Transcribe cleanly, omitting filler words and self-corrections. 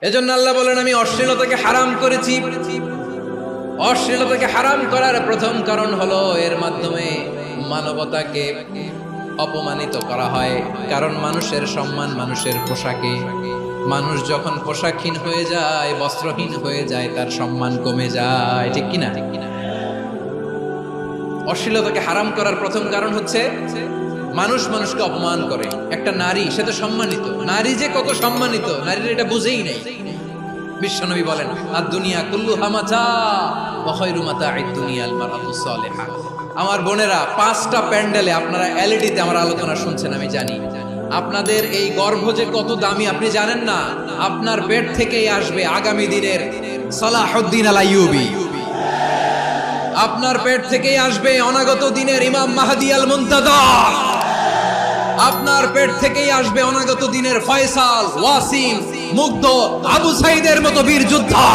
এজন্য আল্লাহ বলেন আমি অশ্লীলতাকে হারাম করেছি। অশ্লীলতাকে হারাম করার প্রথম কারণ হলো এর মাধ্যমে মানবতাকে অপমানিত করা হয়। কারণ মানুষের সম্মান মানুষের পোশাকে। মানুষ যখন পোশাকহীন হয়ে যায়, বস্ত্রহীন হয়ে যায়, তার সম্মান কমে যায়, ঠিক কিনা? অশ্লীলতাকে হারাম করার প্রথম কারণ হচ্ছে মানুষ মানুষকে অপমান করে। একটা নারী, সে তো সম্মানিত, নারী যে কত সম্মানিত নারীর এটা বুঝেই নেই। বিশ্বনবী বলেন আর দুনিয়া কুল্লুহা মাতা ওয়া খায়রু মাতা'আদ দুনিয়াল মারআতুস সালিহা। আমার বোনেরা, 5টা প্যান্ডেলে আপনারা এলইডিতে আমার আলোচনা শুনছেন, আমি জানি। আপনাদের এই গর্ভ যে কত দামি আপনি জানেন না। আপনার পেট থেকেই আসবে আগামী দিনের সালাহুদ্দিন আল আইয়ুবী। আপনার পেট থেকেই আসবে অনাগত দিনের ইমাম মাহদী আল মুনতাযর। আপনার পেট থেকেই আসবে অনাগত দিনের ফয়সাল, ওয়াসিম, মুগ্ধ, আবু সাইদের মতো বীর যোদ্ধা।